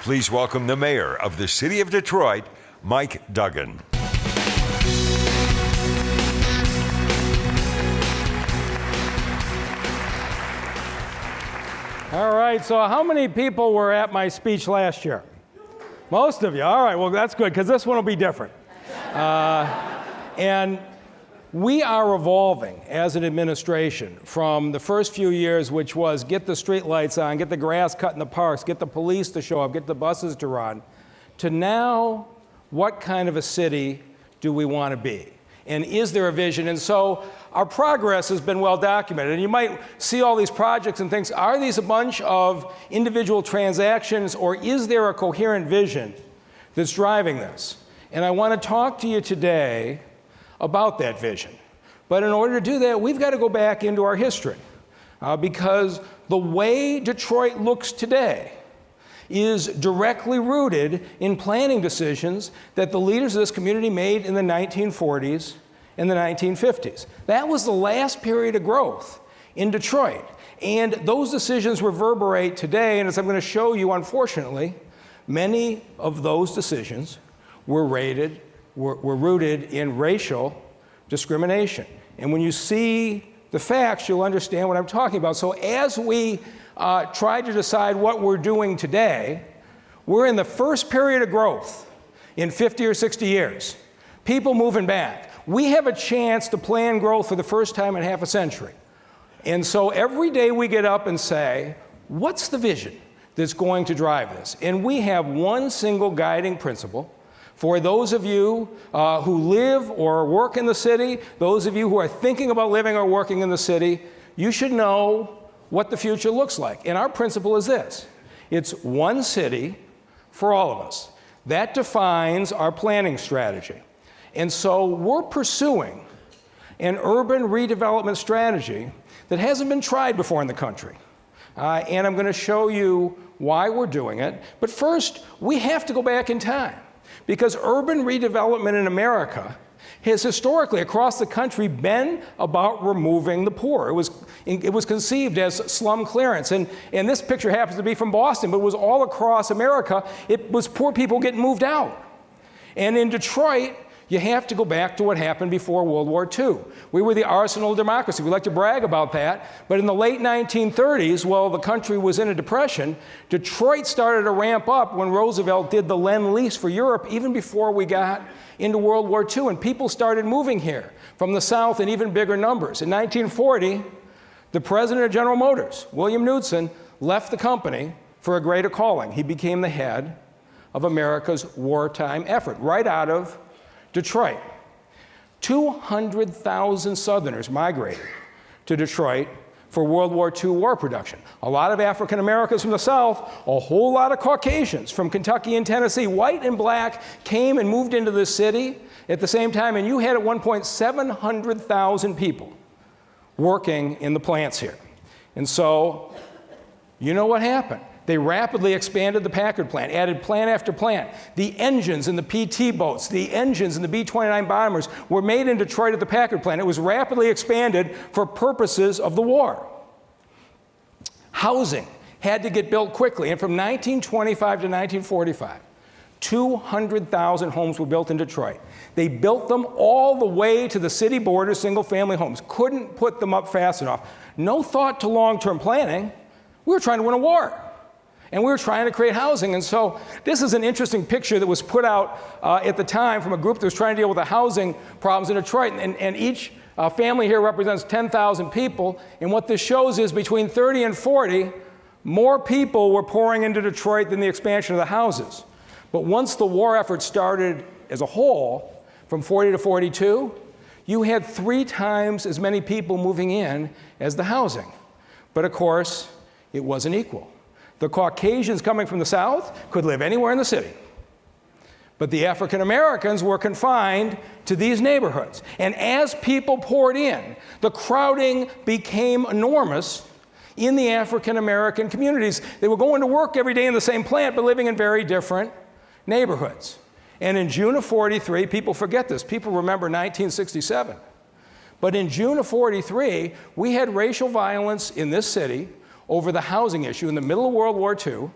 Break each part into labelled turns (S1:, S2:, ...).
S1: Please welcome the mayor of the city of Detroit, Mike Duggan.
S2: All right, so how many people were at my speech last year? Most of you. All right, well, that's good, because this one will be different. And we are evolving as an administration from the first few years, which was get the street lights on, get the grass cut in the parks, get the police to show up, get the buses to run, to now, what kind of a city do we want to be? And is there a vision? And so our progress has been well documented. And you might see all these projects and things, are these a bunch of individual transactions, or is there a coherent vision that's driving this? And I want to talk to you today about that vision. But in order to do that, we've got to go back into our history. Because the way Detroit looks today is directly rooted in planning decisions that the leaders of this community made in the 1940s and the 1950s. That was the last period of growth in Detroit. And those decisions reverberate today, and as I'm going to show you, unfortunately, many of those decisions were rooted in racial discrimination. And when you see the facts, you'll understand what I'm talking about. So as we try to decide what we're doing today, we're in the first period of growth in 50 or 60 years. People moving back. We have a chance to plan growth for the first time in half a century. And so every day we get up and say, what's the vision that's going to drive this? And we have one single guiding principle. For those of you who live or work in the city, those of you who are thinking about living or working in the city, you should know what the future looks like. And our principle is this: it's one city for all of us. That defines our planning strategy. And so we're pursuing an urban redevelopment strategy that hasn't been tried before in the country. And I'm going to show you why we're doing it. But first, we have to go back in time, because urban redevelopment in America has historically, across the country, been about removing the poor. It was conceived as slum clearance. And this picture happens to be from Boston, but it was all across America. It was poor people getting moved out. And in Detroit, you have to go back to what happened before World War II. We were the arsenal of democracy. We like to brag about that. But in the late 1930s, while the country was in a depression, Detroit started to ramp up when Roosevelt did the Lend-Lease for Europe, even before we got into World War II. And people started moving here from the South in even bigger numbers. In 1940, the president of General Motors, William Knudsen, left the company for a greater calling. He became the head of America's wartime effort, right out of Detroit. 200,000 Southerners migrated to Detroit for World War II war production. A lot of African Americans from the South, a whole lot of Caucasians from Kentucky and Tennessee, white and black, came and moved into the city at the same time, and you had at one point 700,000 people working in the plants here. And so, you know what happened? They rapidly expanded the Packard plant, added plant after plant. The engines in the PT boats, the engines in the B-29 bombers were made in Detroit at the Packard plant. It was rapidly expanded for purposes of the war. Housing had to get built quickly, and from 1925 to 1945, 200,000 homes were built in Detroit. They built them all the way to the city border, single-family homes. Couldn't put them up fast enough. No thought to long-term planning. We were trying to win a war. And we were trying to create housing. And so this is an interesting picture that was put out at the time from a group that was trying to deal with the housing problems in Detroit. And each family here represents 10,000 people. And what this shows is between 30 and 40, more people were pouring into Detroit than the expansion of the houses. But once the war effort started as a whole, from 40 to 42, you had 3 times as many people moving in as the housing. But of course, it wasn't equal. The Caucasians coming from the South could live anywhere in the city. But the African Americans were confined to these neighborhoods. And as people poured in, the crowding became enormous in the African American communities. They were going to work every day in the same plant, but living in very different neighborhoods. And in June of 43, people forget this. People remember 1967. But in June of 43, we had racial violence in this city over the housing issue in the middle of World War II.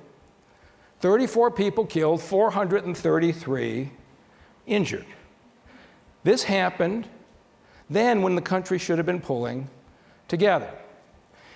S2: 34 people killed, 433 injured. This happened then when the country should have been pulling together.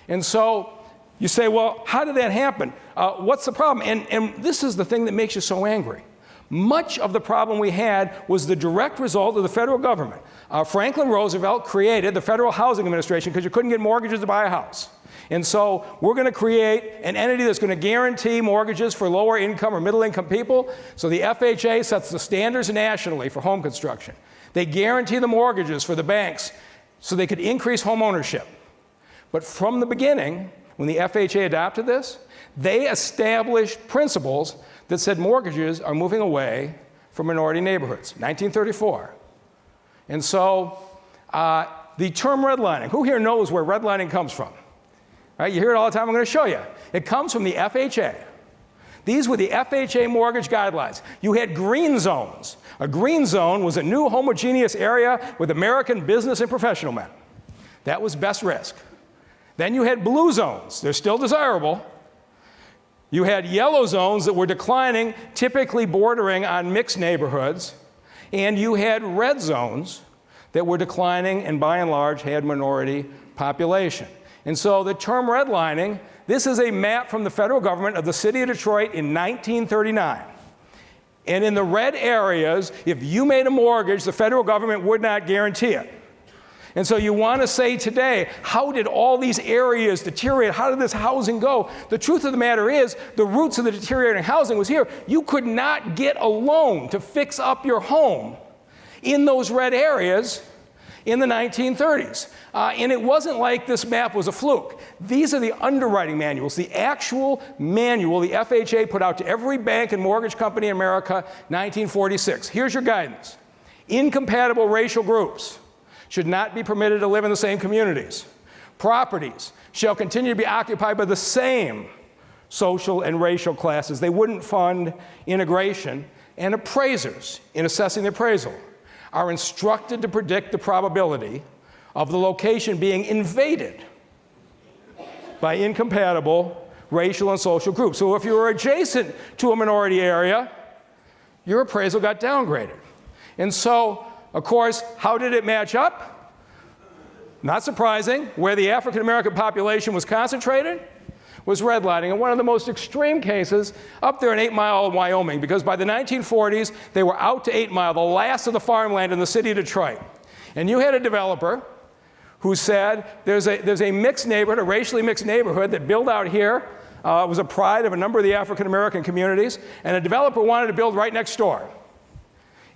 S2: And so you say, well, how did that happen? What's the problem? And this is the thing that makes you so angry. Much of the problem we had was the direct result of the federal government. Franklin Roosevelt created the Federal Housing Administration because you couldn't get mortgages to buy a house. And so we're going to create an entity that's going to guarantee mortgages for lower income or middle income people. So the FHA sets the standards nationally for home construction. They guarantee the mortgages for the banks so they could increase home ownership. But from the beginning, when the FHA adopted this, they established principles that said mortgages are moving away from minority neighborhoods, 1934. And so the term redlining, who here knows where redlining comes from? Right, you hear it all the time, I'm going to show you. It comes from the FHA. These were the FHA mortgage guidelines. You had green zones. A green zone was a new homogeneous area with American business and professional men. That was best risk. Then you had blue zones. They're still desirable. You had yellow zones that were declining, typically bordering on mixed neighborhoods. And you had red zones that were declining and by and large had minority population. And so the term redlining, this is a map from the federal government of the city of Detroit in 1939. And in the red areas, if you made a mortgage, the federal government would not guarantee it. And so you want to say today, how did all these areas deteriorate? How did this housing go? The truth of the matter is, the roots of the deteriorating housing was here. You could not get a loan to fix up your home in those red areas in the 1930s. And it wasn't like this map was a fluke. These are the underwriting manuals, the actual manual the FHA put out to every bank and mortgage company in America, 1946. Here's your guidance. Incompatible racial groups should not be permitted to live in the same communities. Properties shall continue to be occupied by the same social and racial classes. They wouldn't fund integration, and appraisers, in assessing the appraisal, are instructed to predict the probability of the location being invaded by incompatible racial and social groups. So if you were adjacent to a minority area, your appraisal got downgraded. And so, of course, how did it match up? Not surprising, where the African American population was concentrated was redlining, and one of the most extreme cases up there in 8 Mile, Wyoming, because by the 1940s, they were out to 8 Mile, the last of the farmland in the city of Detroit. And you had a developer who said, there's a mixed neighborhood, a racially mixed neighborhood that built out here. It was a pride of a number of the African American communities, and a developer wanted to build right next door.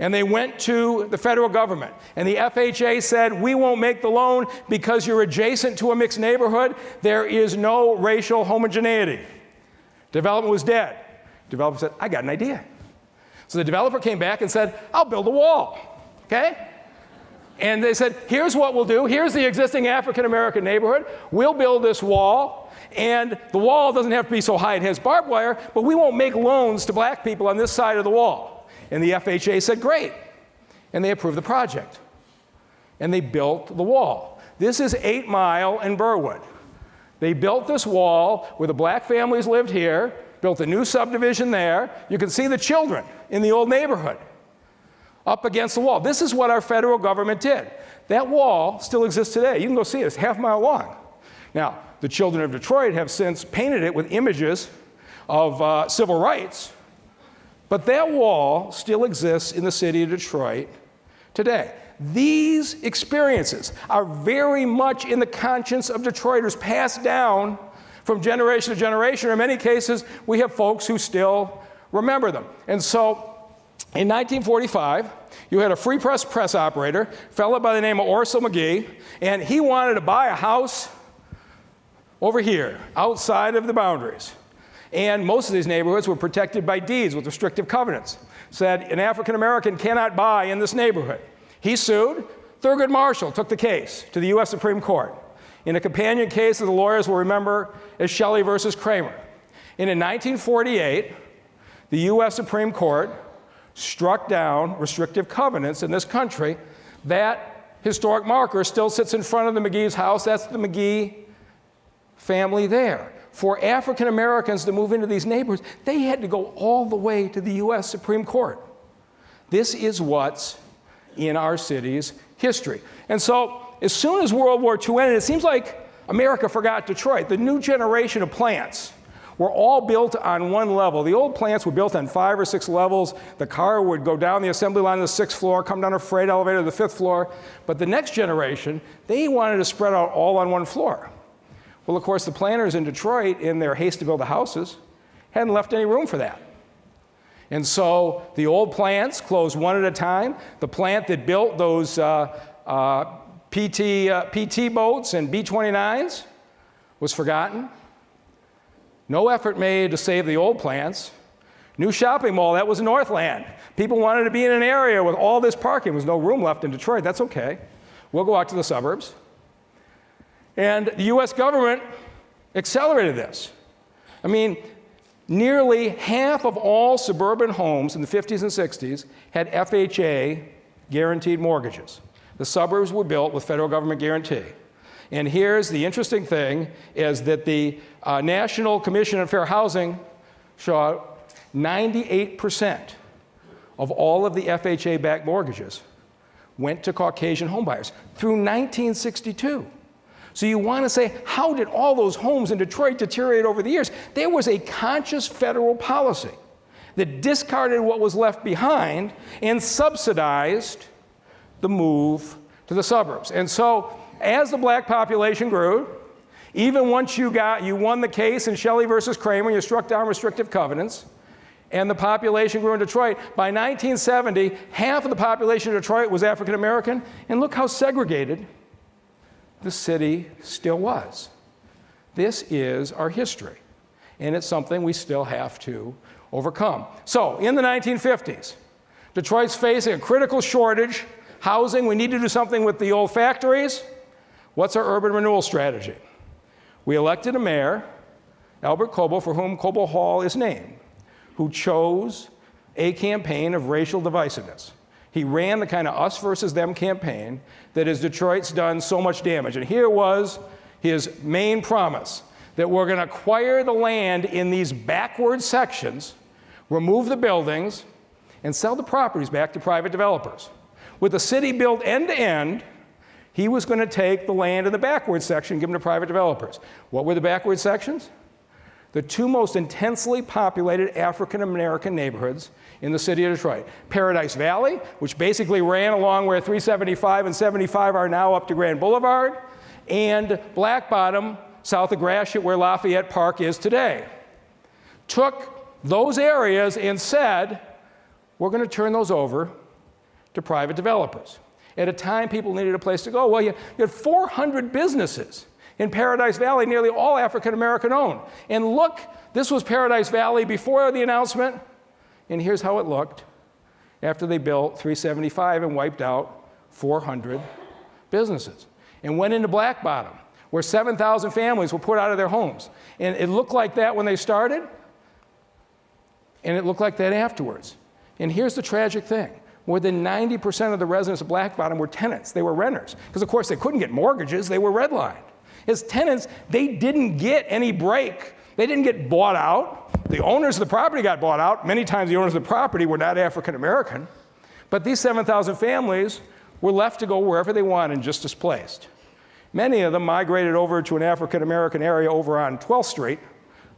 S2: And they went to the federal government, and the FHA said, we won't make the loan because you're adjacent to a mixed neighborhood. There is no racial homogeneity. Development was dead. Developer said, I got an idea. So the developer came back and said, I'll build a wall, okay? And they said, here's what we'll do. Here's the existing African American neighborhood. We'll build this wall, and the wall doesn't have to be so high it has barbed wire, but we won't make loans to black people on this side of the wall. And the FHA said, great. And they approved the project. And they built the wall. This is 8 Mile and Burwood. They built this wall where the black families lived here, built a new subdivision there. You can see the children in the old neighborhood up against the wall. This is what our federal government did. That wall still exists today. You can go see it. It's half a mile long. Now, the children of Detroit have since painted it with images of civil rights. But that wall still exists in the city of Detroit today. These experiences are very much in the conscience of Detroiters, passed down from generation to generation. In many cases, we have folks who still remember them. And so, in 1945, you had a free press operator, a fellow by the name of Orsil McGee, and he wanted to buy a house over here, outside of the boundaries. And most of these neighborhoods were protected by deeds with restrictive covenants. Said an African American cannot buy in this neighborhood. He sued. Thurgood Marshall took the case to the U.S. Supreme Court in a companion case that the lawyers will remember as Shelley versus Kramer. And in 1948, the U.S. Supreme Court struck down restrictive covenants in this country. That historic marker still sits in front of the McGee's house. That's the McGee family there. for African Americans to move into these neighborhoods, they had to go all the way to the US Supreme Court. This is what's in our city's history. And so, as soon as World War II ended, it seems like America forgot Detroit. The new generation of plants were all built on one level. The old plants were built on 5 or 6 levels. The car would go down the assembly line to the 6th floor, come down a freight elevator to the 5th floor. But the next generation, they wanted to spread out all on one floor. Well, of course, the planners in Detroit, in their haste to build the houses, hadn't left any room for that. And so the old plants closed one at a time. The plant that built those PT boats and B-29s was forgotten. No effort made to save the old plants. New shopping mall, that was Northland. People wanted to be in an area with all this parking. There was no room left in Detroit. That's okay. We'll go out to the suburbs. And the US government accelerated this. I mean, nearly half of all suburban homes in the 50s and 60s had FHA guaranteed mortgages. The suburbs were built with federal government guarantee. And here's the interesting thing, is that the National Commission on Fair Housing showed 98% of all of the FHA-backed mortgages went to Caucasian homebuyers through 1962. So you want to say, how did all those homes in Detroit deteriorate over the years? There was a conscious federal policy that discarded what was left behind and subsidized the move to the suburbs. And so, as the black population grew, even once you won the case in Shelley versus Kramer, you struck down restrictive covenants, and the population grew in Detroit. By 1970, half of the population of Detroit was African American, and look how segregated the city still was. This is our history, and it's something we still have to overcome. So, in the 1950s, Detroit's facing a critical shortage. Housing, we need to do something with the old factories. What's our urban renewal strategy? We elected a mayor, Albert Coble, for whom Coble Hall is named, who chose a campaign of racial divisiveness. He ran the kind of us versus them campaign that as Detroit's done so much damage. And here was his main promise, that we're going to acquire the land in these backward sections, remove the buildings, and sell the properties back to private developers. With the city built end to end, he was going to take the land in the backward section and give them to private developers. What were the backward sections? The 2 most intensely populated African American neighborhoods in the city of Detroit. Paradise Valley, which basically ran along where 375 and 75 are now up to Grand Boulevard, and Black Bottom, south of Gratiot, where Lafayette Park is today. Took those areas and said, we're going to turn those over to private developers. At a time people needed a place to go. Well, you had 400 businesses in Paradise Valley, nearly all African American owned. And look, this was Paradise Valley before the announcement, and here's how it looked after they built 375 and wiped out 400 businesses. And went into Black Bottom, where 7,000 families were put out of their homes. And it looked like that when they started, and it looked like that afterwards. And here's the tragic thing. More than 90% of the residents of Black Bottom were tenants. They were renters. Because, of course, they couldn't get mortgages. They were redlined. As tenants, they didn't get any break. They didn't get bought out. The owners of the property got bought out. Many times the owners of the property were not African American. But these 7,000 families were left to go wherever they wanted and just displaced. Many of them migrated over to an African American area over on 12th Street,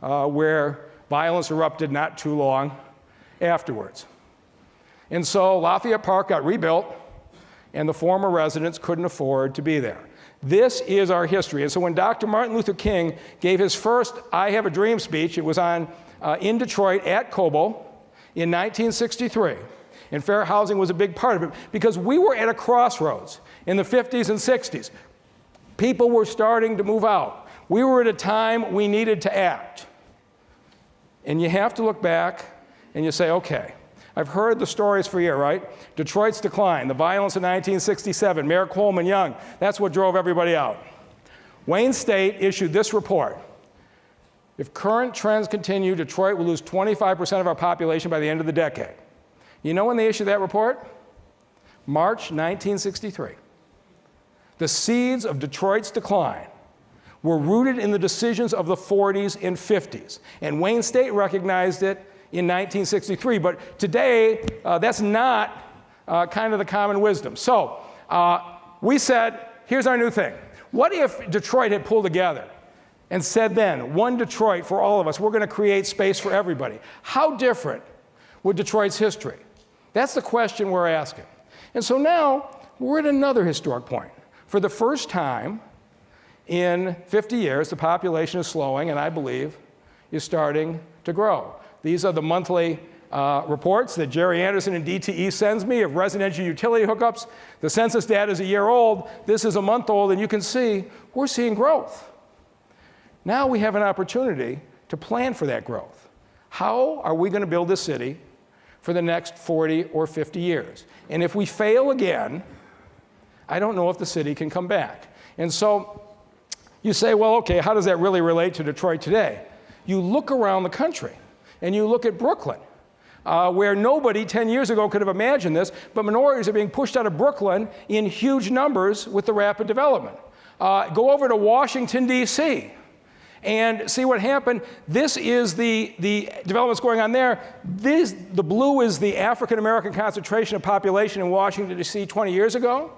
S2: where violence erupted not too long afterwards. And so Lafayette Park got rebuilt, and the former residents couldn't afford to be there. This is our history. And so when Dr. Martin Luther King gave his first I Have a Dream speech, it was in Detroit at Coble in 1963. And fair housing was a big part of it, because we were at a crossroads in the 50s and 60s. People were starting to move out. We were at a time we needed to act. And you have to look back and you say, okay, I've heard the stories for you, right? Detroit's decline, the violence in 1967, Mayor Coleman Young, that's what drove everybody out. Wayne State issued this report. If current trends continue, Detroit will lose 25% of our population by the end of the decade. You know when they issued that report? March 1963. The seeds of Detroit's decline were rooted in the decisions of the 40s and 50s. And Wayne State recognized it in 1963. But today, that's not kind of the common wisdom. So we said, here's our new thing. What if Detroit had pulled together and said then, one Detroit for all of us, we're going to create space for everybody? How different would Detroit's history? That's the question we're asking. And so now we're at another historic point. For the first time in 50 years, the population is slowing, and I believe is starting to grow. These are the monthly reports that Jerry Anderson and DTE sends me of residential utility hookups. The census data is a year old. This is a month old, and you can see we're seeing growth. Now we have an opportunity to plan for that growth. How are we going to build this city for the next 40 or 50 years? And if we fail again, I don't know if the city can come back. And so you say, well, okay, how does that really relate to Detroit today? You look around the country, and you look at Brooklyn, where nobody 10 years ago could have imagined this, but minorities are being pushed out of Brooklyn in huge numbers with the rapid development. Go over to Washington, D.C., and see what happened. This is the developments going on there. The blue is the African-American concentration of population in Washington, D.C. 20 years ago.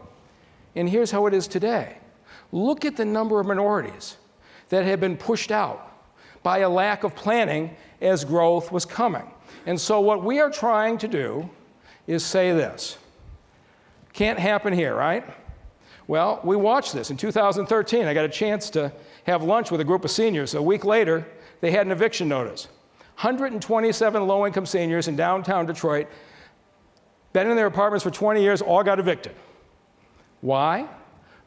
S2: And here's how it is today. Look at the number of minorities that have been pushed out by a lack of planning as growth was coming. And so what we are trying to do is say this. Can't happen here, right? Well, we watched this. In 2013, I got a chance to have lunch with a group of seniors. A week later, they had an eviction notice. 127 low-income seniors in downtown Detroit, been in their apartments for 20 years, all got evicted. Why?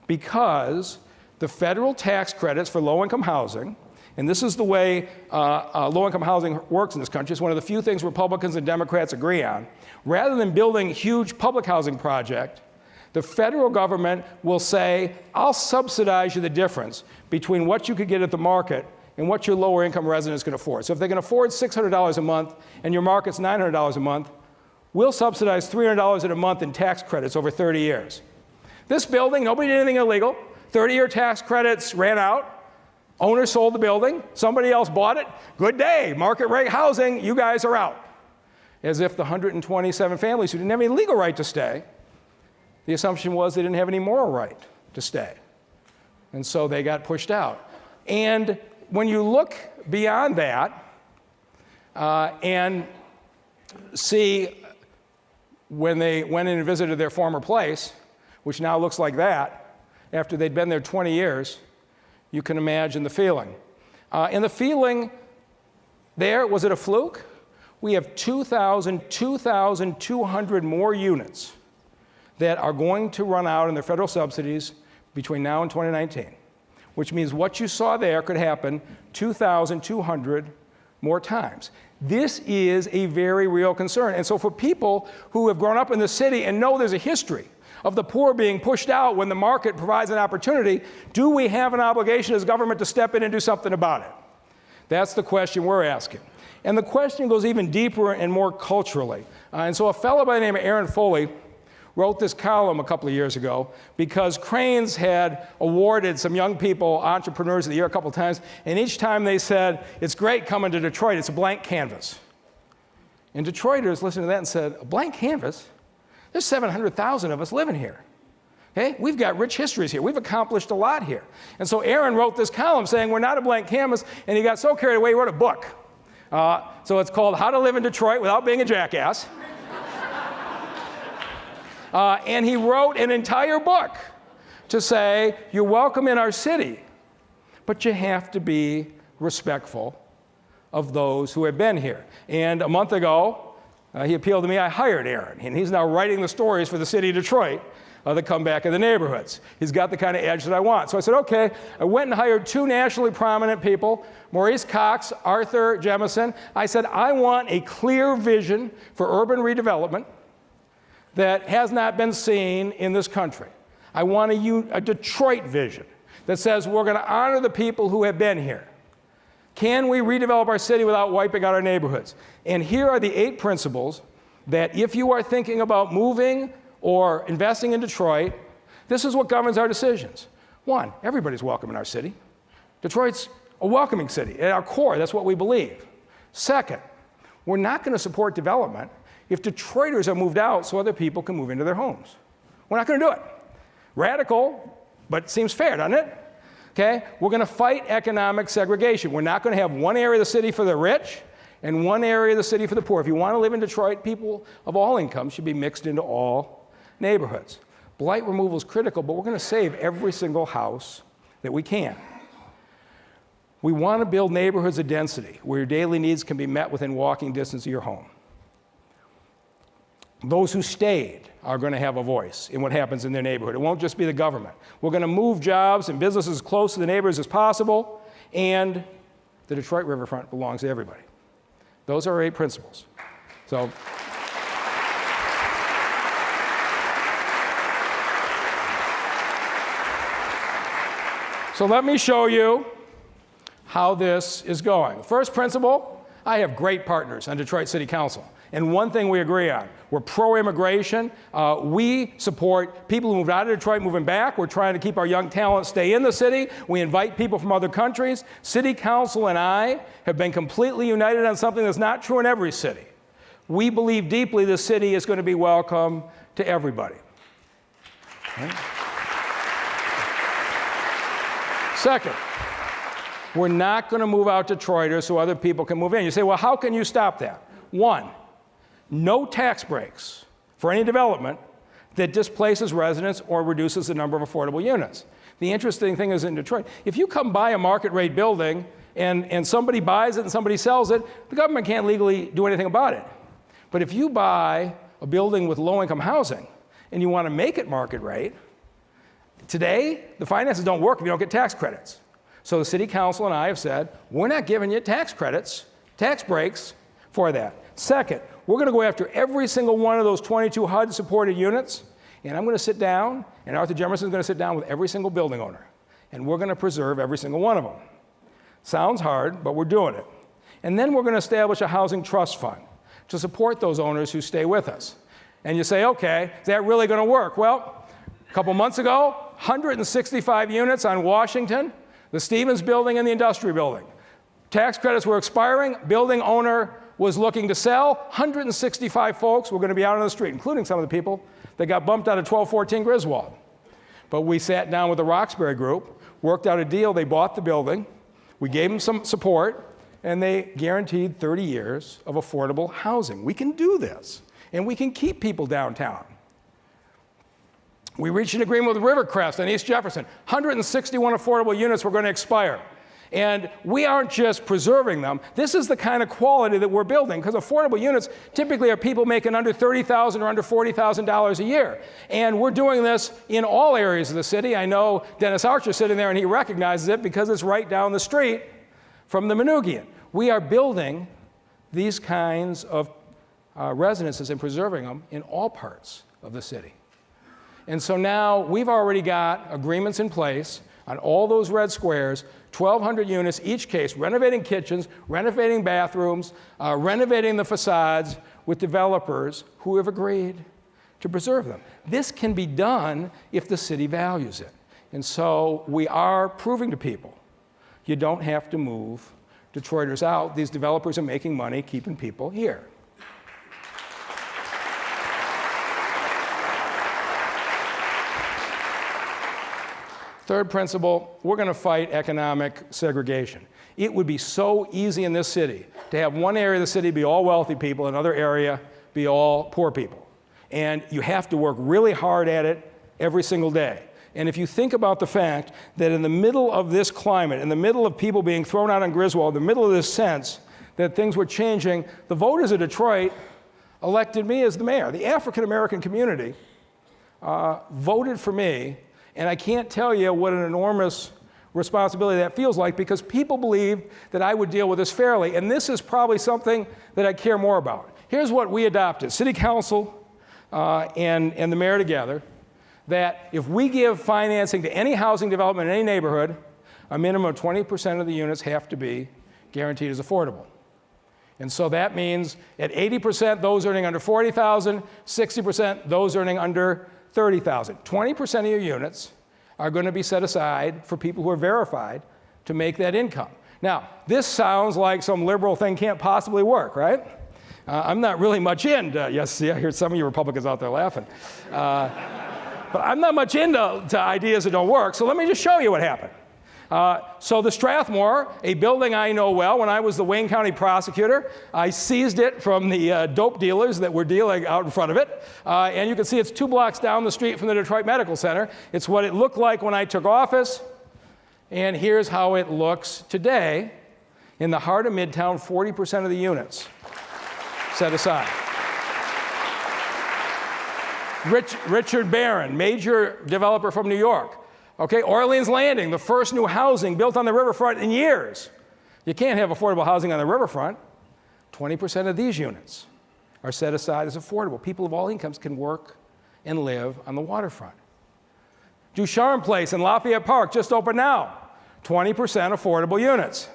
S2: Because the federal tax credits for low-income housing, and this is the way low-income housing works in this country, it's one of the few things Republicans and Democrats agree on. Rather than building a huge public housing project, the federal government will say, I'll subsidize you the difference between what you could get at the market and what your lower income residents can afford. So if they can afford $600 a month and your market's $900 a month, we'll subsidize $300 a month in tax credits over 30 years. This building, nobody did anything illegal. 30-year tax credits ran out. Owner sold the building. Somebody else bought it. Good day, market rate housing, you guys are out. As if the 127 families who didn't have any legal right to stay, the assumption was they didn't have any moral right to stay. And so they got pushed out. And when you look beyond that and see when they went in and visited their former place, which now looks like that, after they'd been there 20 years, you can imagine the feeling. And the feeling there, was it a fluke? We have 2,200 more units that are going to run out in their federal subsidies between now and 2019, which means what you saw there could happen 2,200 more times. This is a very real concern. And so for people who have grown up in the city and know there's a history of the poor being pushed out when the market provides an opportunity, do we have an obligation as government to step in and do something about it? That's the question we're asking. And the question goes even deeper and more culturally. And so a fellow by the name of Aaron Foley wrote this column a couple of years ago because Cranes had awarded some young people Entrepreneurs of the Year a couple of times, and each time they said, it's great coming to Detroit, it's a blank canvas. And Detroiters listened to that and said, a blank canvas? There's 700,000 of us living here. Okay? We've got rich histories here. We've accomplished a lot here. And so Aaron wrote this column saying we're not a blank canvas, and he got so carried away he wrote a book. So it's called How to Live in Detroit Without Being a Jackass. And he wrote an entire book to say, you're welcome in our city, but you have to be respectful of those who have been here. And a month ago, he appealed to me. I hired Aaron, and he's now writing the stories for the city of Detroit that come back in the neighborhoods. He's got the kind of edge that I want. So I said, okay. I went and hired two nationally prominent people, Maurice Cox, Arthur Jefferson. I said, I want a clear vision for urban redevelopment that has not been seen in this country. I want a Detroit vision that says we're going to honor the people who have been here. Can we redevelop our city without wiping out our neighborhoods? And here are the 8 principles that if you are thinking about moving or investing in Detroit, this is what governs our decisions. 1, everybody's welcome in our city. Detroit's a welcoming city. At our core, that's what we believe. Second, we're not going to support development if Detroiters are moved out so other people can move into their homes. We're not going to do it. Radical, but it seems fair, doesn't it? Okay? We're going to fight economic segregation. We're not going to have one area of the city for the rich and one area of the city for the poor. If you want to live in Detroit, people of all incomes should be mixed into all neighborhoods. Blight removal is critical, but we're going to save every single house that we can. We want to build neighborhoods of density where your daily needs can be met within walking distance of your home. Those who stayed are going to have a voice in what happens in their neighborhood. It won't just be the government. We're going to move jobs and businesses as close to the neighbors as possible, and the Detroit Riverfront belongs to everybody. Those are our 8 principles. So let me show you how this is going. First principle, I have great partners on Detroit City Council. And one thing we agree on, we're pro-immigration. We support people who moved out of Detroit moving back. We're trying to keep our young talent stay in the city. We invite people from other countries. City Council and I have been completely united on something that's not true in every city. We believe deeply the city is going to be welcome to everybody. Okay. Second, we're not going to move out Detroiters so other people can move in. You say, well, how can you stop that? One, no tax breaks for any development that displaces residents or reduces the number of affordable units. The interesting thing is in Detroit, if you come buy a market rate building and somebody buys it and somebody sells it, the government can't legally do anything about it. But if you buy a building with low-income housing and you want to make it market rate, today the finances don't work if you don't get tax credits. So the City Council and I have said, we're not giving you tax credits, tax breaks for that. Second, we're going to go after every single one of those 22 HUD-supported units, and I'm going to sit down, and Arthur Jefferson is going to sit down with every single building owner, and we're going to preserve every single one of them. Sounds hard, but we're doing it. And then we're going to establish a housing trust fund to support those owners who stay with us. And you say, okay, is that really going to work? Well, a couple months ago, 165 units on Washington, the Stevens building and the industrial building. Tax credits were expiring, building owner was looking to sell. 165 folks were going to be out on the street, including some of the people that got bumped out of 1214 Griswold. But we sat down with the Roxbury group, worked out a deal, they bought the building, we gave them some support, and they guaranteed 30 years of affordable housing. We can do this, and we can keep people downtown. We reached an agreement with Rivercrest on East Jefferson. 161 affordable units were going to expire. And we aren't just preserving them. This is the kind of quality that we're building, because affordable units typically are people making under $30,000 or under $40,000 a year. And we're doing this in all areas of the city. I know Dennis Archer's sitting there, and he recognizes it because it's right down the street from the Manugian. We are building these kinds of residences and preserving them in all parts of the city. And so now we've already got agreements in place on all those red squares, 1,200 units each case, renovating kitchens, renovating bathrooms, renovating the facades with developers who have agreed to preserve them. This can be done if the city values it. And so we are proving to people, you don't have to move Detroiters out. These developers are making money keeping people here. Third principle, we're going to fight economic segregation. It would be so easy in this city to have one area of the city be all wealthy people, another area be all poor people. And you have to work really hard at it every single day. And if you think about the fact that in the middle of this climate, in the middle of people being thrown out on Griswold, in the middle of this sense that things were changing, the voters of Detroit elected me as the mayor. The African-American community voted for me. And I can't tell you what an enormous responsibility that feels like, because people believed that I would deal with this fairly. And this is probably something that I care more about. Here's what we adopted, City Council and the mayor together, that if we give financing to any housing development in any neighborhood, a minimum of 20% of the units have to be guaranteed as affordable. And so that means at 80%, those earning under $40,000, 60%, those earning under $30,000. 20% of your units are going to be set aside for people who are verified to make that income. Now, this sounds like some liberal thing can't possibly work, right? I'm not really much into, yes, see, I hear some of you Republicans out there laughing. But I'm not much into ideas that don't work, so let me just show you what happened. So the Strathmore, a building I know well, when I was the Wayne County prosecutor, I seized it from the dope dealers that were dealing out in front of it. And you can see it's 2 blocks down the street from the Detroit Medical Center. It's what it looked like when I took office. And here's how it looks today. In the heart of Midtown, 40% of the units set aside. Richard Barron, major developer from New York. Okay, Orleans Landing, the first new housing built on the riverfront in years. You can't have affordable housing on the riverfront. 20% of these units are set aside as affordable. People of all incomes can work and live on the waterfront. Ducharme Place in Lafayette Park just opened now. 20% affordable units.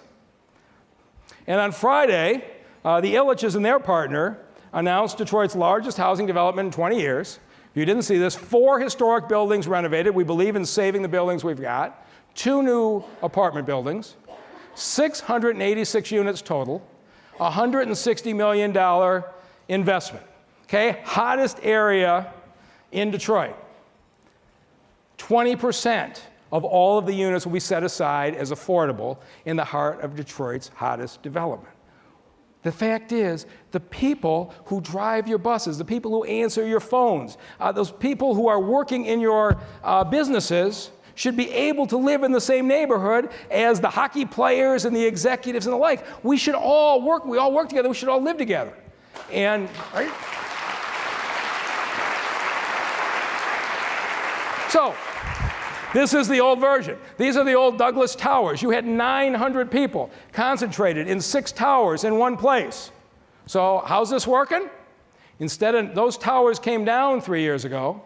S2: And on Friday, the Illiches and their partner announced Detroit's largest housing development in 20 years. If you didn't see this, 4 historic buildings renovated. We believe in saving the buildings we've got. 2 new apartment buildings. 686 units total. $160 million investment. Okay, hottest area in Detroit. 20% of all of the units will be set aside as affordable in the heart of Detroit's hottest development. The fact is, the people who drive your buses, the people who answer your phones, those people who are working in your businesses should be able to live in the same neighborhood as the hockey players and the executives and the like. We should all work, we all work together, we should all live together. And, right? So, this is the old version. These are the old Douglas Towers. You had 900 people concentrated in 6 towers in one place. So how's this working? Instead of, those towers came down 3 years ago,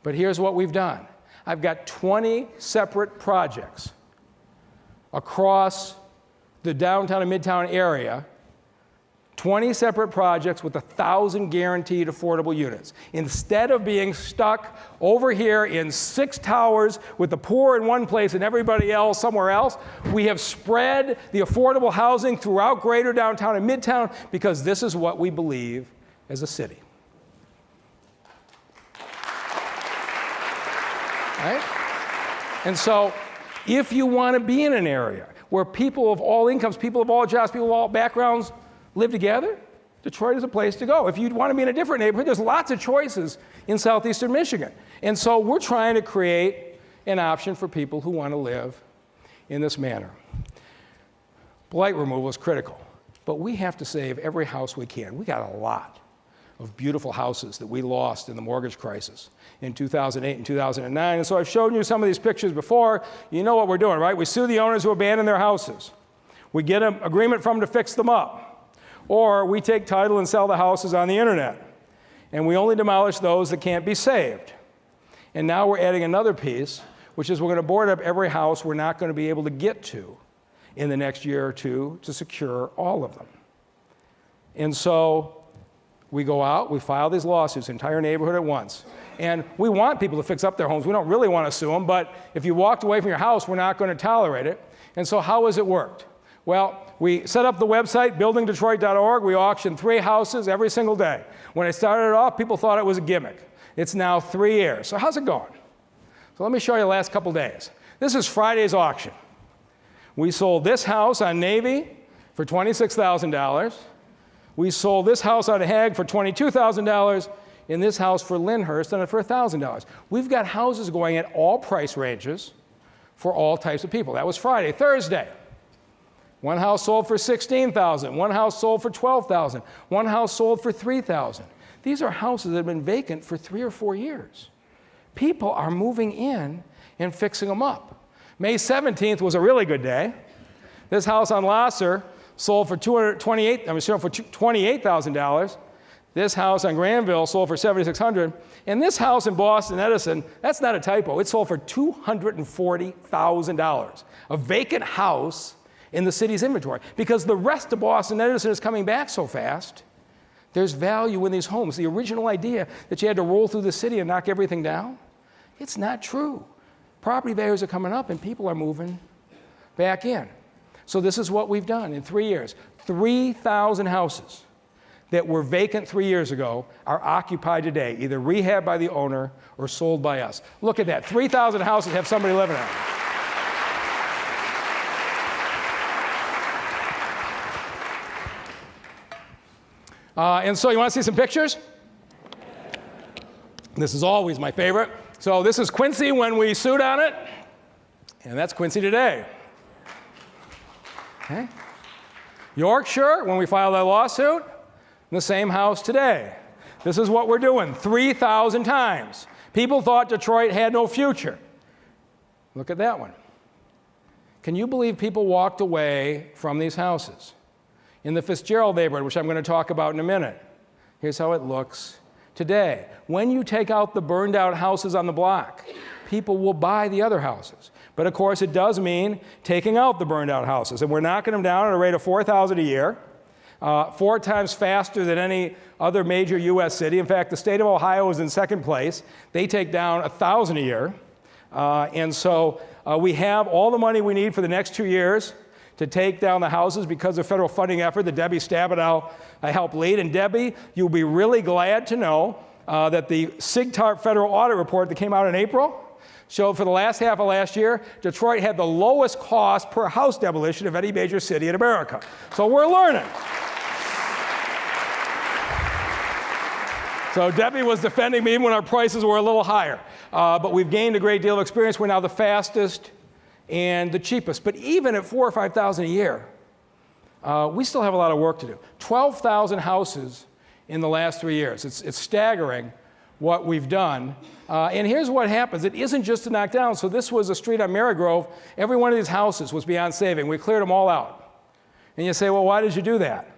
S2: but here's what we've done. I've got 20 separate projects across the downtown and midtown area, 20 separate projects with 1,000 guaranteed affordable units. Instead of being stuck over here in 6 towers with the poor in one place and everybody else somewhere else, we have spread the affordable housing throughout greater downtown and midtown because this is what we believe as a city. Right? And so, if you want to be in an area where people of all incomes, people of all jobs, people of all backgrounds live together, Detroit is a place to go. If you want to be in a different neighborhood, there's lots of choices in southeastern Michigan. And so we're trying to create an option for people who want to live in this manner. Blight removal is critical, but we have to save every house we can. We got a lot of beautiful houses that we lost in the mortgage crisis in 2008 and 2009. And so I've shown you some of these pictures before. You know what we're doing, right? We sue the owners who abandon their houses. We get an agreement from them to fix them up. Or we take title and sell the houses on the internet. And we only demolish those that can't be saved. And now we're adding another piece, which is we're going to board up every house we're not going to be able to get to in the next year or two to secure all of them. And so we go out, we file these lawsuits, entire neighborhood at once. And we want people to fix up their homes. We don't really want to sue them, but if you walked away from your house, we're not going to tolerate it. And so how has it worked? Well, we set up the website, buildingdetroit.org. We auction 3 houses every single day. When I started it off, people thought it was a gimmick. It's now 3 years. So how's it going? So let me show you the last couple days. This is Friday's auction. We sold this house on Navy for $26,000. We sold this house on Hague for $22,000, and this house for Lyndhurst on it for $1,000. We've got houses going at all price ranges for all types of people. That was Friday. Thursday, one house sold for $16,000. One house sold for $12,000. One house sold for $3,000. These are houses that have been vacant for 3 or 4 years. People are moving in and fixing them up. May 17th was a really good day. This house on Lasser sold for $28,000. This house on Granville sold for $7,600. And this house in Boston Edison, that's not a typo. It sold for $240,000. A vacant house in the city's inventory. Because the rest of Boston Edison is coming back so fast, there's value in these homes. The original idea that you had to roll through the city and knock everything down, it's not true. Property values are coming up and people are moving back in. So this is what we've done in 3 years. 3,000 houses that were vacant 3 years ago are occupied today, either rehabbed by the owner or sold by us. Look at that. 3,000 houses have somebody living in them. And so you want to see some pictures? This is always my favorite. So this is Quincy when we sued on it, and that's Quincy today. Okay. Yorkshire, when we filed that lawsuit, the same house today. This is what we're doing 3,000 times. People thought Detroit had no future. Look at that one. Can you believe people walked away from these houses? In the Fitzgerald neighborhood, which I'm going to talk about in a minute, here's how it looks today. When you take out the burned out houses on the block, people will buy the other houses. But of course, it does mean taking out the burned out houses. And we're knocking them down at a rate of 4,000 a year, 4 times faster than any other major U.S. city. In fact, the state of Ohio is in second place. They take down 1,000 a year. And so we have all the money we need for the next 2 years to take down the houses because of federal funding effort that Debbie Stabenow helped lead. And Debbie, you'll be really glad to know that the SIGTARP federal audit report that came out in April showed for the last half of last year, Detroit had the lowest cost per house demolition of any major city in America. So we're learning. So Debbie was defending me when our prices were a little higher. But we've gained a great deal of experience. We're now the fastest and the cheapest. But even at $4,000 or $5,000 a year, we still have a lot of work to do. 12,000 houses in the last 3 years. It's staggering what we've done. And here's what happens. It isn't just to knock down. So this was a street on Marygrove. Every one of these houses was beyond saving. We cleared them all out. And you say, well, why did you do that?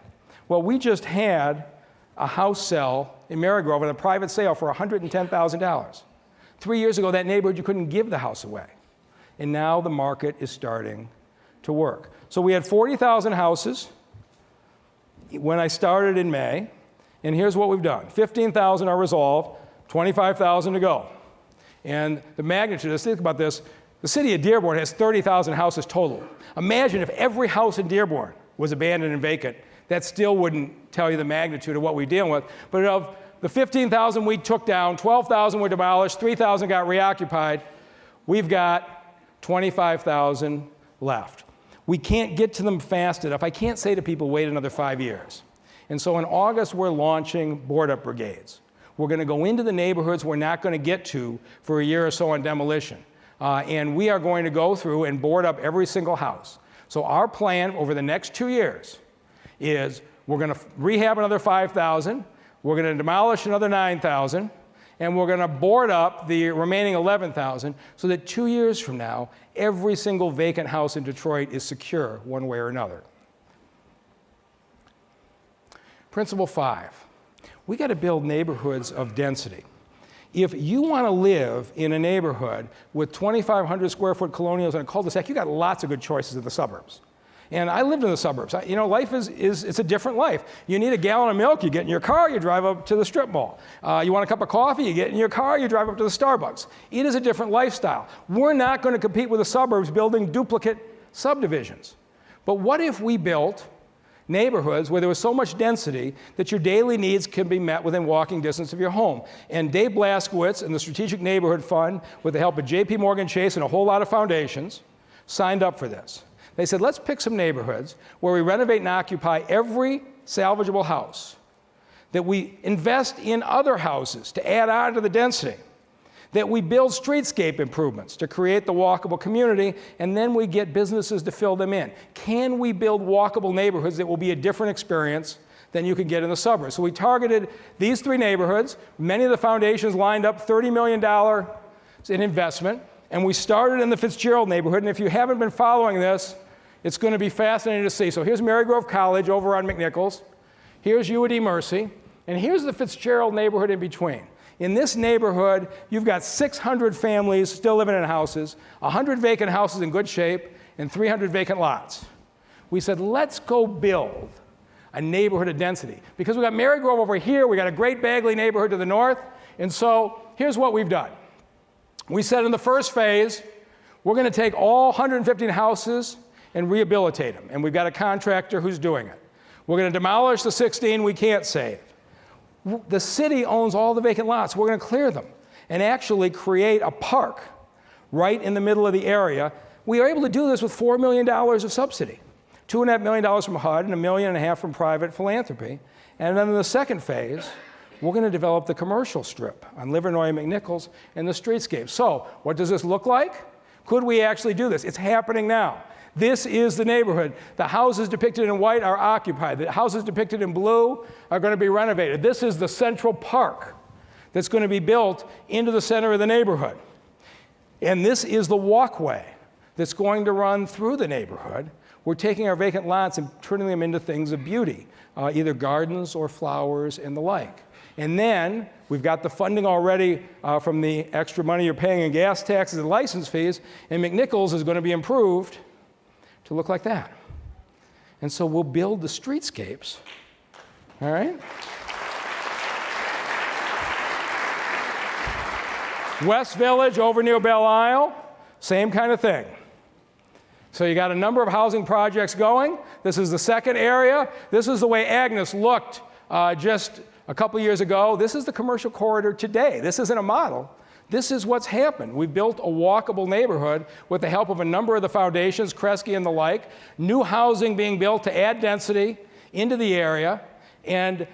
S2: Well, we just had a house sell in Marygrove in a private sale for $110,000. 3 years ago, that neighborhood, you couldn't give the house away. And now the market is starting to work. So we had 40,000 houses when I started in May. And here's what we've done. 15,000 are resolved, 25,000 to go. And the magnitude, let's think about this. The city of Dearborn has 30,000 houses total. Imagine if every house in Dearborn was abandoned and vacant. That still wouldn't tell you the magnitude of what we're dealing with. But of the 15,000 we took down, 12,000 were demolished, 3,000 got reoccupied. We've got 25,000 left. We can't get to them fast enough. I can't say to people, wait another 5 years. And so in August, we're launching board-up brigades. We're going to go into the neighborhoods we're not going to get to for a year or so on demolition. And we are going to go through and board up every single house. So our plan over the next 2 years is we're going to rehab another 5,000, we're going to demolish another 9,000, and we're going to board up the remaining 11,000 so that 2 years from now, every single vacant house in Detroit is secure one way or another. Principle 5, we got to build neighborhoods of density. If you want to live in a neighborhood with 2,500 square foot colonials and a cul-de-sac, you got lots of good choices in the suburbs. And I lived in the suburbs. Life it's a different life. You need a gallon of milk, you get in your car, you drive up to the strip mall. You want a cup of coffee, you get in your car, you drive up to the Starbucks. It is a different lifestyle. We're not going to compete with the suburbs building duplicate subdivisions. But what if we built neighborhoods where there was so much density that your daily needs can be met within walking distance of your home? And Dave Blaskowitz and the Strategic Neighborhood Fund, with the help of J.P. Morgan Chase and a whole lot of foundations, signed up for this. They said, let's pick some neighborhoods where we renovate and occupy every salvageable house, that we invest in other houses to add on to the density, that we build streetscape improvements to create the walkable community, and then we get businesses to fill them in. Can we build walkable neighborhoods that will be a different experience than you can get in the suburbs? So we targeted these 3 neighborhoods. Many of the foundations lined up $30 million in investment, and we started in the Fitzgerald neighborhood. And if you haven't been following this, it's going to be fascinating to see. So here's Marygrove College over on McNichols. Here's UD Mercy. And here's the Fitzgerald neighborhood in between. In this neighborhood, you've got 600 families still living in houses, 100 vacant houses in good shape, and 300 vacant lots. We said, let's go build a neighborhood of density. Because we've got Marygrove over here, we got a great Bagley neighborhood to the north. And so here's what we've done. We said in the first phase, we're going to take all 115 houses and rehabilitate them. And we've got a contractor who's doing it. We're going to demolish the 16 we can't save. The city owns all the vacant lots. We're going to clear them and actually create a park right in the middle of the area. We are able to do this with $4 million of subsidy. $2.5 million from HUD and $1.5 million from private philanthropy. And then in the second phase, we're going to develop the commercial strip on Livernois and McNichols and the streetscape. So what does this look like? Could we actually do this? It's happening now. This is the neighborhood. The houses depicted in white are occupied. The houses depicted in blue are going to be renovated. This is the central park that's going to be built into the center of the neighborhood. And this is the walkway that's going to run through the neighborhood. We're taking our vacant lots and turning them into things of beauty, either gardens or flowers and the like. And then we've got the funding already from the extra money you're paying in gas taxes and license fees, and McNichols is going to be improved to look like that. And so we'll build the streetscapes, all right? West Village over near Belle Isle, same kind of thing. So you got a number of housing projects going. This is the second area. This is the way Agnes looked just a couple years ago. This is the commercial corridor today. This isn't a model. This is what's happened. We built a walkable neighborhood with the help of a number of the foundations, Kresge and the like, new housing being built to add density into the area, and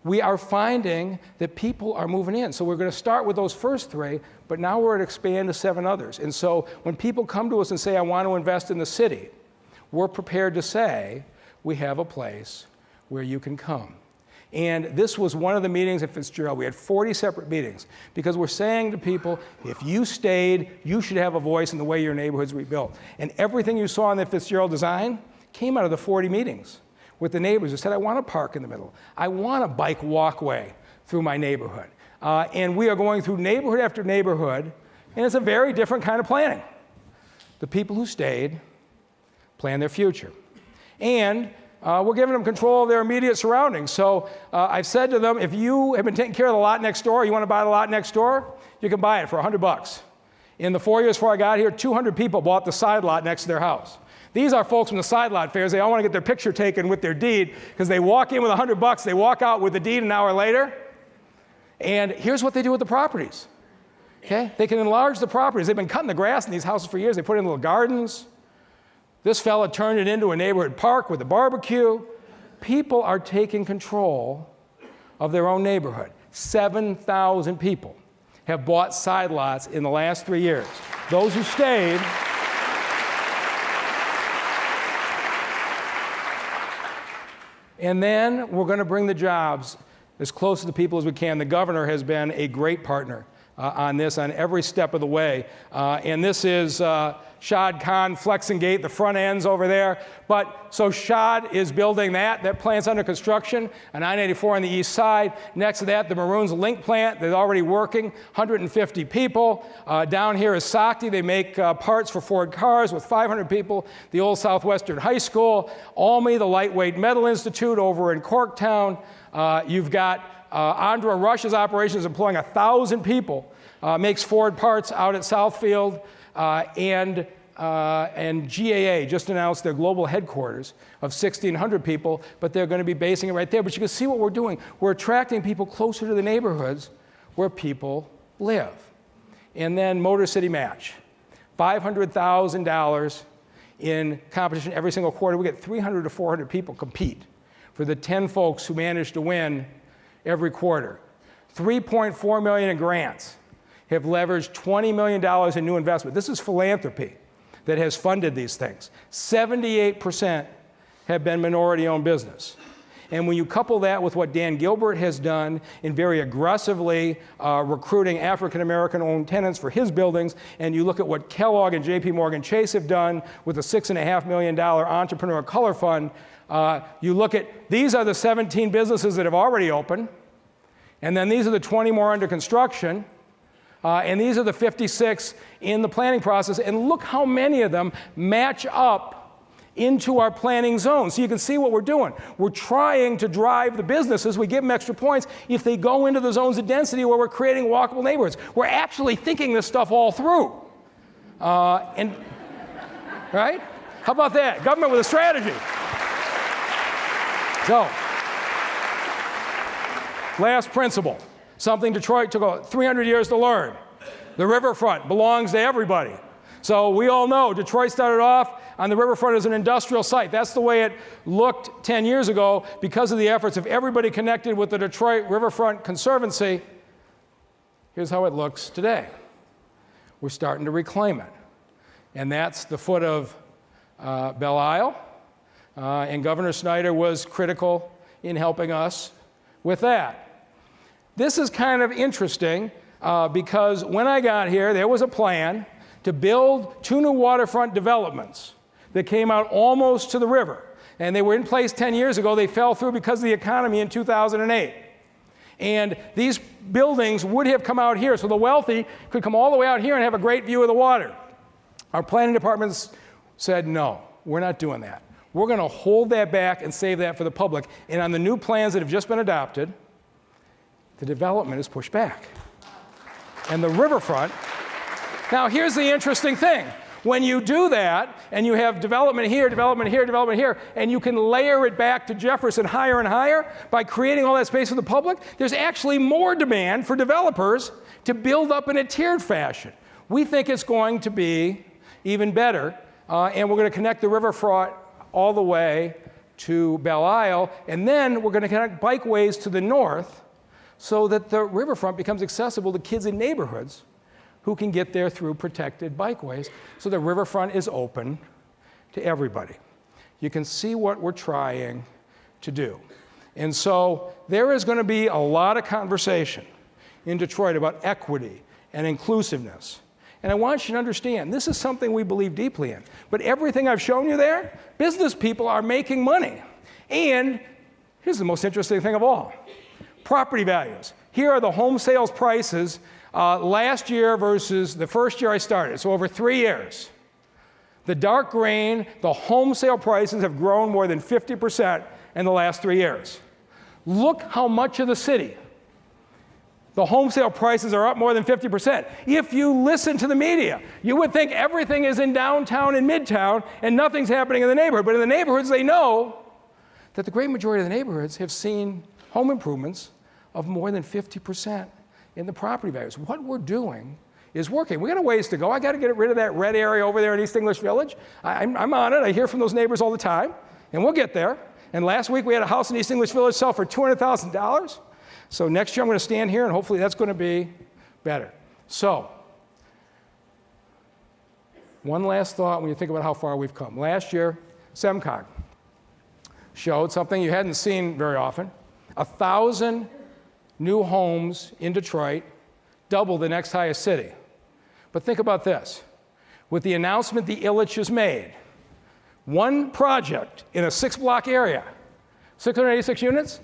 S2: we are finding that people are moving in. So we're going to start with those first three, but now we're going to expand to 7 others. And so when people come to us and say, I want to invest in the city, we're prepared to say, we have a place where you can come. And this was one of the meetings at Fitzgerald. We had 40 separate meetings because we're saying to people, if you stayed, you should have a voice in the way your neighborhood's rebuilt. And everything you saw in the Fitzgerald design came out of the 40 meetings with the neighbors who said, I want a park in the middle. I want a bike walkway through my neighborhood. And we are going through neighborhood after neighborhood, and it's a very different kind of planning. The people who stayed plan their future. And we're giving them control of their immediate surroundings. So I've said to them, if you have been taking care of the lot next door, you want to buy the lot next door, you can buy it for $100. In the 4 years before I got here, 200 people bought the side lot next to their house. These are folks from the side lot fairs. They all want to get their picture taken with their deed because they walk in with $100, they walk out with the deed an hour later. And here's what they do with the properties. Okay? They can enlarge the properties. They've been cutting the grass in these houses for years. They put in little gardens. This fella turned it into a neighborhood park with a barbecue. People are taking control of their own neighborhood. 7,000 people have bought side lots in the last 3 years. Those who stayed. And then we're going to bring the jobs as close to the people as we can. The governor has been a great partner on this on every step of the way. And this is Shad Khan, Flexing Gate, the front end's over there. But so Shad is building that. That plant's under construction on I-94 on the east side. Next to that, the Maroons Link plant. They're already working, 150 people. Down here is Sakti. They make parts for Ford cars with 500 people. The old Southwestern High School. Olmo, the Lightweight Metal Institute over in Corktown. You've got Andra Rush's operations employing 1,000 people. Makes Ford parts out at Southfield. And GAA just announced their global headquarters of 1,600 people, but they're going to be basing it right there. But you can see what we're doing. We're attracting people closer to the neighborhoods where people live. And then Motor City Match, $500,000 in competition every single quarter. We get 300 to 400 people compete for the 10 folks who manage to win every quarter. $3.4 million in grants have leveraged $20 million in new investment. This is philanthropy that has funded these things. 78% have been minority-owned business. And when you couple that with what Dan Gilbert has done in very aggressively recruiting African-American-owned tenants for his buildings, and you look at what Kellogg and J.P. Morgan Chase have done with a $6.5 million Entrepreneur Color Fund, you look at, these are the 17 businesses that have already opened, and then these are the 20 more under construction, and these are the 56 in the planning process, and look how many of them match up into our planning zone. So you can see what we're doing. We're trying to drive the businesses. We give them extra points if they go into the zones of density where we're creating walkable neighborhoods. We're actually thinking this stuff all through. Right? How about that? Government with a strategy. So, last principle, something Detroit took about 300 years to learn. The riverfront belongs to everybody. So we all know Detroit started off on the riverfront as an industrial site. That's the way it looked 10 years ago because of the efforts of everybody connected with the Detroit Riverfront Conservancy. Here's how it looks today. We're starting to reclaim it. And that's the foot of Belle Isle. And Governor Snyder was critical in helping us with that. This is kind of interesting because when I got here, there was a plan to build 2 new waterfront developments that came out almost to the river. And they were in place 10 years ago. They fell through because of the economy in 2008. And these buildings would have come out here, so the wealthy could come all the way out here and have a great view of the water. Our planning departments said, no, we're not doing that. We're going to hold that back and save that for the public. And on the new plans that have just been adopted, the development is pushed back. And the riverfront. Now, here's the interesting thing. When you do that, and you have development here, development here, development here, and you can layer it back to Jefferson higher and higher by creating all that space for the public, there's actually more demand for developers to build up in a tiered fashion. We think it's going to be even better, and we're going to connect the Riverfront all the way to Belle Isle, and then we're going to connect Bikeways to the north so that the riverfront becomes accessible to kids in neighborhoods who can get there through protected bikeways, so the riverfront is open to everybody. You can see what we're trying to do. And so there is going to be a lot of conversation in Detroit about equity and inclusiveness. And I want you to understand, this is something we believe deeply in. But everything I've shown you there, business people are making money. And here's the most interesting thing of all. Property values. Here are the home sales prices last year versus the first year I started, so over 3 years. The dark green, the home sale prices have grown more than 50% in the last 3 years. Look how much of the city the home sale prices are up more than 50%. If you listen to the media, you would think everything is in downtown and Midtown and nothing's happening in the neighborhood. But in the neighborhoods, they know that the great majority of the neighborhoods have seen home improvements of more than 50% in the property values. What we're doing is working. We got a ways to go. I got to get rid of that red area over there in East English Village. I'm on it. I hear from those neighbors all the time, and we'll get there. And last week we had a house in East English Village sell for $200,000. So next year I'm going to stand here, and hopefully that's going to be better. So one last thought when you think about how far we've come. Last year, SEMCOG showed something you hadn't seen very often. 1,000 new homes in Detroit, double the next highest city. But think about this. With the announcement the Ilitch has made, one project in a 6-block area, 686 units,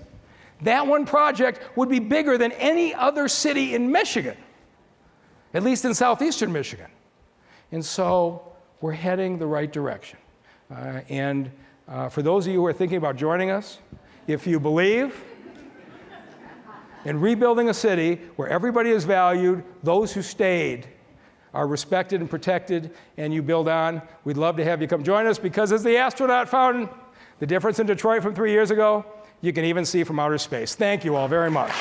S2: that one project would be bigger than any other city in Michigan, at least in southeastern Michigan. And so we're heading the right direction. For those of you who are thinking about joining us, if you believe in rebuilding a city where everybody is valued, those who stayed are respected and protected, and you build on, we'd love to have you come join us, because as the astronaut found the difference in Detroit from 3 years ago, you can even see from outer space. Thank you all very much.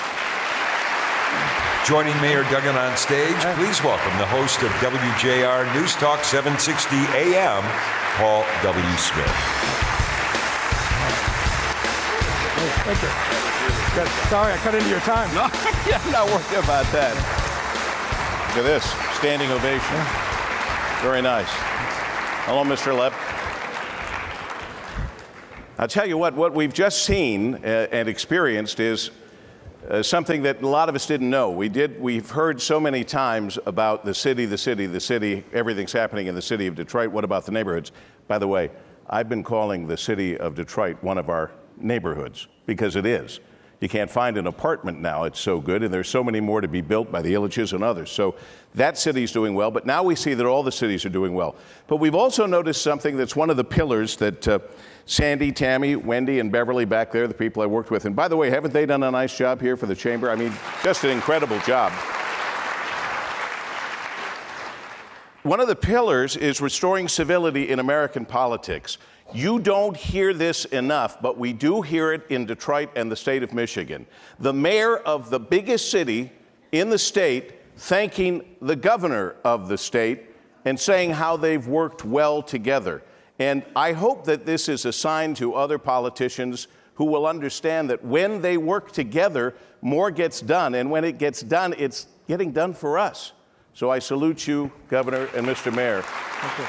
S1: Joining Mayor Duggan on stage, please welcome the host of WJR News Talk 760 AM, Paul W. Smith.
S2: Thank you. Good. Sorry, I cut into your time.
S3: No, yeah, I'm not worried about that. Look at this, standing ovation. Very nice. Hello, Mr. Lepp. I'll tell you what we've just seen and experienced is something that a lot of us didn't know. We've heard so many times about the city, everything's happening in the city of Detroit. What about the neighborhoods? By the way, I've been calling the city of Detroit one of our neighborhoods, because it is. You can't find an apartment now, it's so good, and there's so many more to be built by the Ilitches and others. So that city's doing well, but now we see that all the cities are doing well. But we've also noticed something that's one of the pillars that Sandy, Tammy, Wendy, and Beverly back there, the people I worked with, and by the way, haven't they done a nice job here for the chamber? I mean, just an incredible job. one of the pillars is restoring civility in American politics. You don't hear this enough, but we do hear it in Detroit and the state of Michigan. The mayor of the biggest city in the state thanking the governor of the state and saying how they've worked well together. And I hope that this is a sign to other politicians who will understand that when they work together, more gets done. And when it gets done, it's getting done for us. So I salute you, Governor and Mr. Mayor.
S2: Thank you.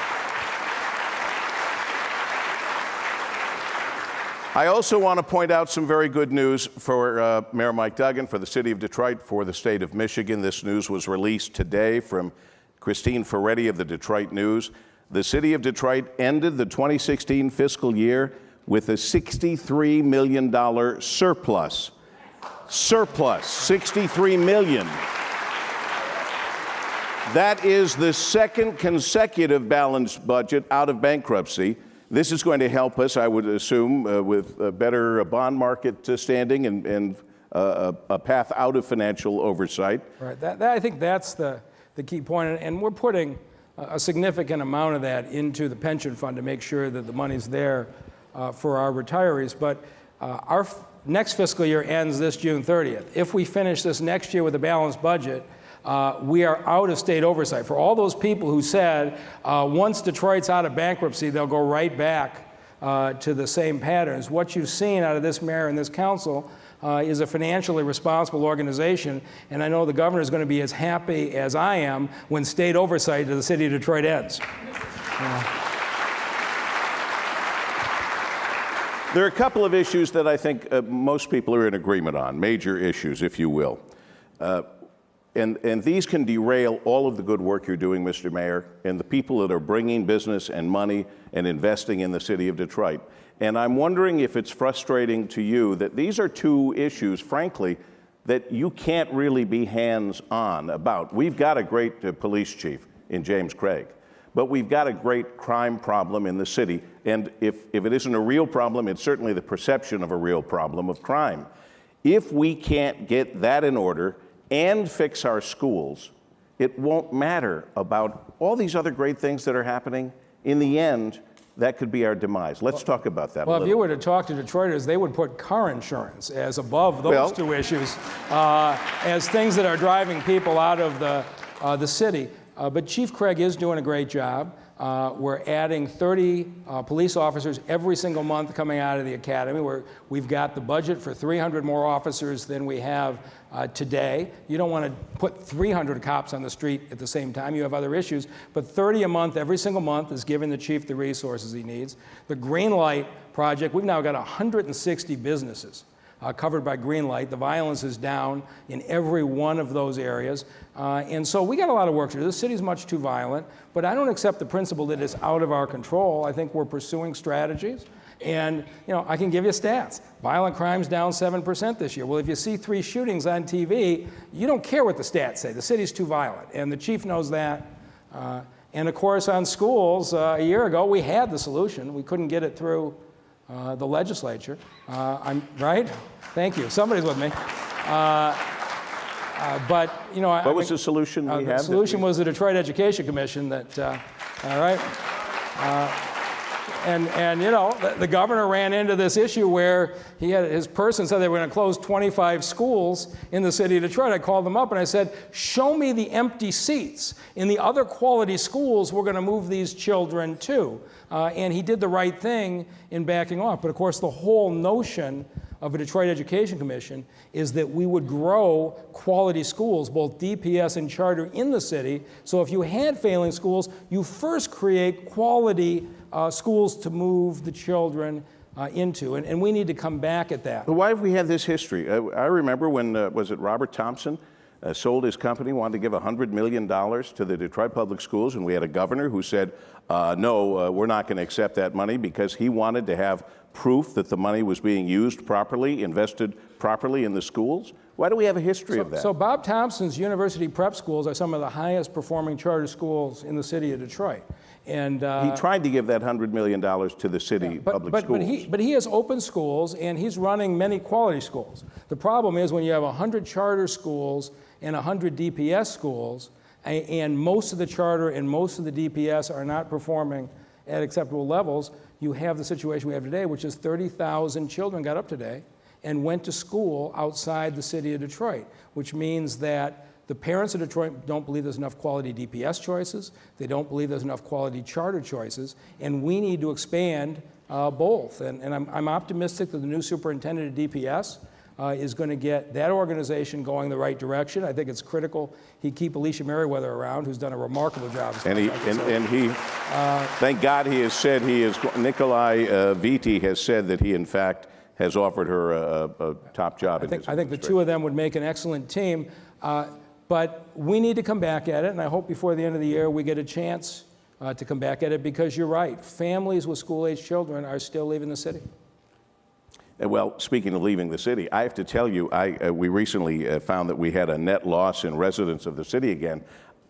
S3: I also want to point out some very good news for Mayor Mike Duggan, for the city of Detroit, for the state of Michigan. This news was released today from Christine Ferretti of the Detroit News. The city of Detroit ended the 2016 fiscal year with a $63 million surplus. $63 million. That is the second consecutive balanced budget out of bankruptcy. This is going to help us, I would assume, with a better bond market standing and a path out of financial oversight.
S2: Right. I think that's the key point. And we're putting a significant amount of that into the pension fund to make sure that the money's there for our retirees. But our next fiscal year ends this June 30th. If we finish this next year with a balanced budget, we are out of state oversight. For all those people who said once Detroit's out of bankruptcy, they'll go right back to the same patterns. What you've seen out of this mayor and this council is a financially responsible organization, and I know the governor is going to be as happy as I am when state oversight to the city of Detroit ends.
S3: There are a couple of issues that I think most people are in agreement on, major issues, if you will. And these can derail all of the good work you're doing, Mr. Mayor, and the people that are bringing business and money and investing in the city of Detroit. And I'm wondering if it's frustrating to you that these are two issues, frankly, that you can't really be hands-on about. We've got a great police chief in James Craig, but we've got a great crime problem in the city. And if it isn't a real problem, it's certainly the perception of a real problem of crime. If we can't get that in order and fix our schools, it won't matter about all these other great things that are happening. In the end, that could be our demise. Let's talk about that a little.
S2: Well, if you were to talk to Detroiters, they would put car insurance as above those two issues as things that are driving people out of the city. But Chief Craig is doing a great job. We're adding 30 police officers every single month coming out of the academy. We've got the budget for 300 more officers than we have today. You don't want to put 300 cops on the street at the same time. You have other issues. But 30 a month, every single month, is giving the chief the resources he needs. The Green Light project, we've now got 160 businesses covered by Green Light. The violence is down in every one of those areas. And so we got a lot of work to do. The city's much too violent, but I don't accept the principle that it's out of our control. I think we're pursuing strategies. And I can give you stats. Violent crime's down 7% this year. Well, if you see 3 shootings on TV, you don't care what the stats say. The city's too violent, and the chief knows that. And of course, on schools, a year ago, we had the solution. We couldn't get it through the legislature. Right? Thank you. Somebody's with me. But
S3: what was the solution we had?
S2: The solution was the Detroit Education Commission. That all right. And the governor ran into this issue where his person said they were going to close 25 schools in the city of Detroit. I called them up and I said, show me the empty seats in the other quality schools we're going to move these children to. And he did the right thing in backing off. But of course, the whole notion of a Detroit Education Commission is that we would grow quality schools, both DPS and charter, in the city. So if you had failing schools, you first create quality schools to move the children into. And we need to come back at that.
S3: But why have we had this history? I remember when, was it Robert Thompson sold his company, wanted to give $100 million to the Detroit Public Schools, and we had a governor who said, no, we're not going to accept that money, because he wanted to have proof that the money was being used properly, invested properly in the schools. Why do we have a history of that?
S2: So Bob Thompson's university prep schools are some of the highest performing charter schools in the city of Detroit. And
S3: he tried to give that $100 million to the city public schools.
S2: But he has open schools, and he's running many quality schools. The problem is when you have 100 charter schools and 100 DPS schools, and most of the charter and most of the DPS are not performing at acceptable levels, you have the situation we have today, which is 30,000 children got up today and went to school outside the city of Detroit, which means that the parents of Detroit don't believe there's enough quality DPS choices, they don't believe there's enough quality charter choices, and we need to expand both. And I'm optimistic that the new superintendent of DPS is going to get that organization going the right direction. I think it's critical he keep Alicia Merriweather around, who's done a remarkable job.
S3: And he thank God he has said Nikolai Viti has said that he in fact has offered her a top job.
S2: I think the two of them would make an excellent team, but we need to come back at it, and I hope before the end of the year we get a chance to come back at it, because you're right, families with school-age children are still leaving the city.
S3: Well, speaking of leaving the city, I have to tell you, we recently found that we had a net loss in residents of the city again.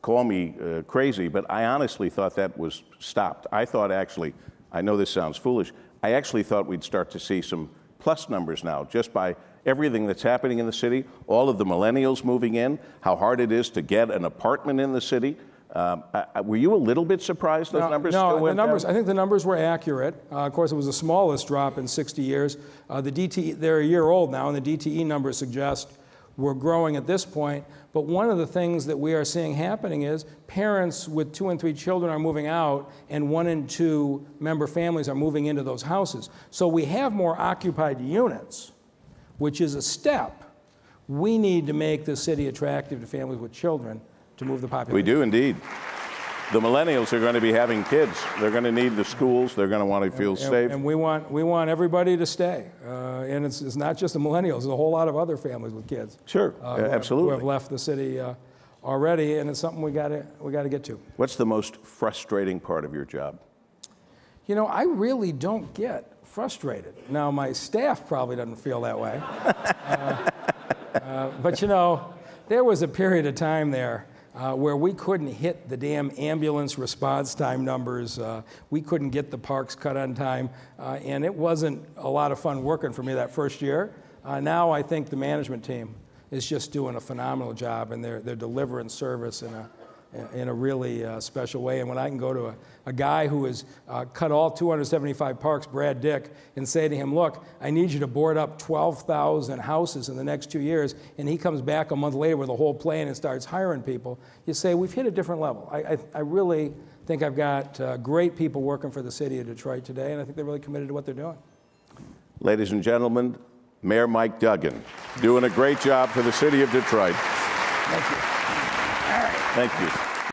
S3: Call me crazy, but I honestly thought that was stopped. I thought actually, I know this sounds foolish, I actually thought we'd start to see some plus numbers now, just by everything that's happening in the city, all of the millennials moving in, how hard it is to get an apartment in the city. Were you a little bit surprised those numbers still went down?
S2: I think the numbers were accurate. Of course, it was the smallest drop in 60 years. The DTE, they're a year old now, and the DTE numbers suggest we're growing at this point. But one of the things that we are seeing happening is parents with 2 and 3 children are moving out, and 1 and 2 member families are moving into those houses. So we have more occupied units, which is a step. We need to make the city attractive to families with children to move the population.
S3: We do indeed. The millennials are going to be having kids. They're going to need the schools. They're going to want to feel safe.
S2: And we want everybody to stay. And it's not just the millennials. There's a whole lot of other families with kids.
S3: Sure, absolutely.
S2: Who have left the city already, and it's something we got to get to.
S3: What's the most frustrating part of your job?
S2: You know, I really don't get frustrated. Now, my staff probably doesn't feel that way. But you know, there was a period of time there where we couldn't hit the damn ambulance response time numbers. We couldn't get the parks cut on time. And it wasn't a lot of fun working for me that first year. Now I think the management team is just doing a phenomenal job, and they're delivering service in a really special way. And when I can go to a guy who has cut all 275 parks, Brad Dick, and say to him, look, I need you to board up 12,000 houses in the next 2 years, and he comes back a month later with a whole plan and starts hiring people, you say, we've hit a different level. I really think I've got great people working for the city of Detroit today, and I think they're really committed to what they're doing.
S3: Ladies and gentlemen, Mayor Mike Duggan, doing a great job for the city of Detroit.
S2: Thank you.
S3: Thank you.